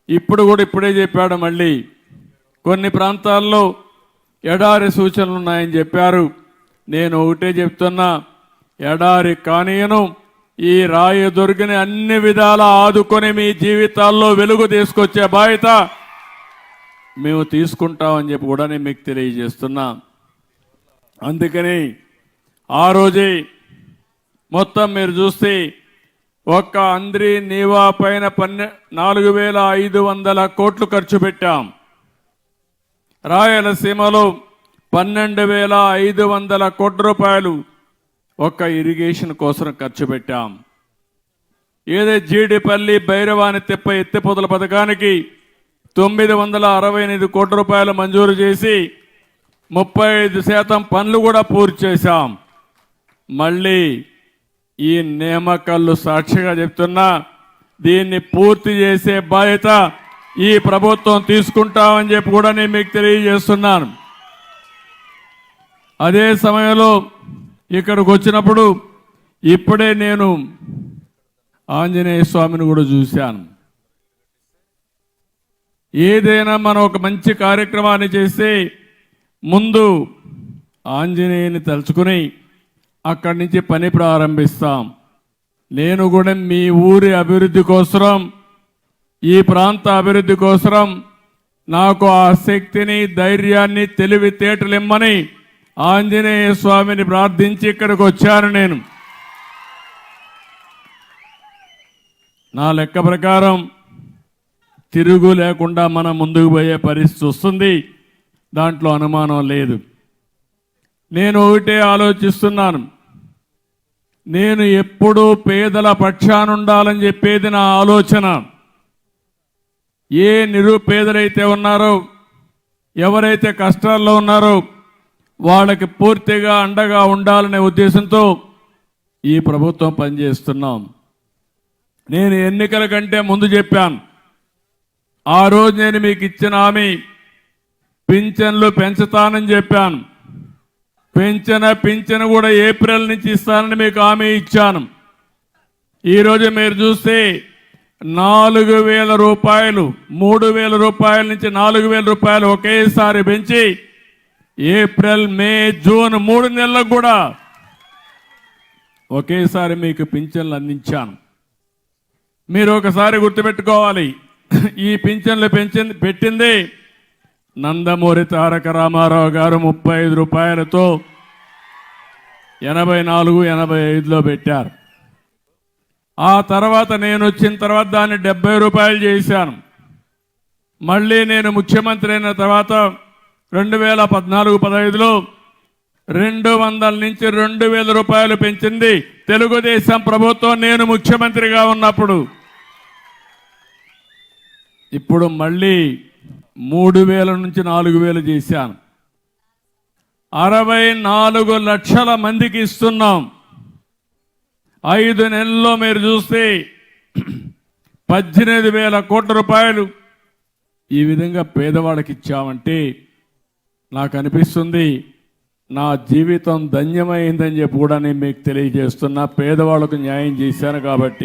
ఇప్పుడే చెప్పాడు. మళ్ళీ కొన్ని ప్రాంతాల్లో ఎడారి సూచనలు ఉన్నాయని చెప్పారు. నేను ఒకటే చెప్తున్నా, ఎడారి కానీయను. ఈ రాయదుర్గని అన్ని విధాల ఆదుకొని మీ జీవితాల్లో వెలుగు తీసుకొచ్చే బాధ్యత మేము తీసుకుంటామని చెప్పి కూడా నేను మీకు తెలియజేస్తున్నా. అందుకని ఆ రోజే మొత్తం మీరు చూస్తే ఒక్క అంద్రి నీవా పైన 4,500 కోట్లు ఖర్చు పెట్టాం. రాయలసీమలో 12,500 కోట్ల రూపాయలు ఒక్క ఇరిగేషన్ కోసం ఖర్చు పెట్టాం. ఏదే జీడిపల్లి భైరవాని తిప్ప ఎత్తిపోతల పథకానికి 968 కోట్ల రూపాయలు మంజూరు చేసి 35% పనులు కూడా పూర్తి చేశాం. మళ్ళీ ఈ నియామకాలు సాక్షిగా చెప్తున్నా, దీన్ని పూర్తి చేసే బాధ్యత ఈ ప్రభుత్వం తీసుకుంటామని చెప్పి కూడా నేను మీకు తెలియజేస్తున్నాను. అదే సమయంలో ఇక్కడికి వచ్చినప్పుడు ఇప్పుడే నేను ఆంజనేయ స్వామిని కూడా చూశాను. ఏదైనా మనం ఒక మంచి కార్యక్రమాన్ని చేస్తే ముందు ఆంజనేయుని తలుచుకుని అక్కడి నుంచి పని ప్రారంభిస్తాం. నేను కూడా మీ ఊరి అభివృద్ధి కోసం, ఈ ప్రాంత అభివృద్ధి కోసం నాకు ఆ శక్తిని, ధైర్యాన్ని, తెలివితేటలిమ్మని ఆంజనేయ స్వామిని ప్రార్థించి ఇక్కడికి వచ్చాను. నేను నా లెక్క ప్రకారం తిరుగు లేకుండా మనం ముందుకు పోయే పరిస్థితి వస్తుంది, దాంట్లో అనుమానం లేదు. నేను ఒకటే ఆలోచిస్తున్నాను, నేను ఎప్పుడూ పేదల పక్షానుండాలని చెప్పేది నా ఆలోచన. ఏ నిరుపేదలైతే ఉన్నారో, ఎవరైతే కష్టాల్లో ఉన్నారో వాళ్ళకి పూర్తిగా అండగా ఉండాలనే ఉద్దేశంతో ఈ ప్రభుత్వం పనిచేస్తున్నాం. నేను ఎన్నికల కంటే ముందు చెప్పాను, ఆ రోజు నేను మీకు ఇచ్చిన హామీ పింఛన్లు పెంచుతానని చెప్పాను. పింఛన్ కూడా ఏప్రిల్ నుంచి ఇస్తానని మీకు హామీ ఇచ్చాను. ఈరోజు మీరు చూస్తే 4,000 రూపాయలు, 3,000 రూపాయల నుంచి 4,000 రూపాయలు ఒకేసారి పెంచి ఏప్రిల్, మే, జూన్ 3 నెలలకు కూడా ఒకేసారి మీకు పింఛన్లు అందించాను. మీరు ఒకసారి గుర్తుపెట్టుకోవాలి, ఈ పింఛన్లు పెట్టింది నందమూరి తారక రామారావు గారు 35 రూపాయలతో 84, 85లో పెట్టారు. ఆ తర్వాత నేను వచ్చిన తర్వాత దాన్ని 70 రూపాయలు చేశాను. మళ్ళీ నేను ముఖ్యమంత్రి అయిన తర్వాత 2014-15లో 200 నుంచి 2,000 రూపాయలు పెంచింది తెలుగుదేశం ప్రభుత్వం నేను ముఖ్యమంత్రిగా ఉన్నప్పుడు. ఇప్పుడు మళ్ళీ 3,000 నుంచి 4,000 చేశాను. 64 లక్షల మందికి ఇస్తున్నాం. 5 నెలల్లో మీరు చూస్తే 18,000 కోట్ల రూపాయలు ఈ విధంగా పేదవాళ్ళకి ఇచ్చామంటే నాకు అనిపిస్తుంది నా జీవితం ధన్యమైందని చెప్పి కూడా నేను మీకు తెలియజేస్తున్నా. పేదవాళ్ళకు న్యాయం చేశాను కాబట్టి.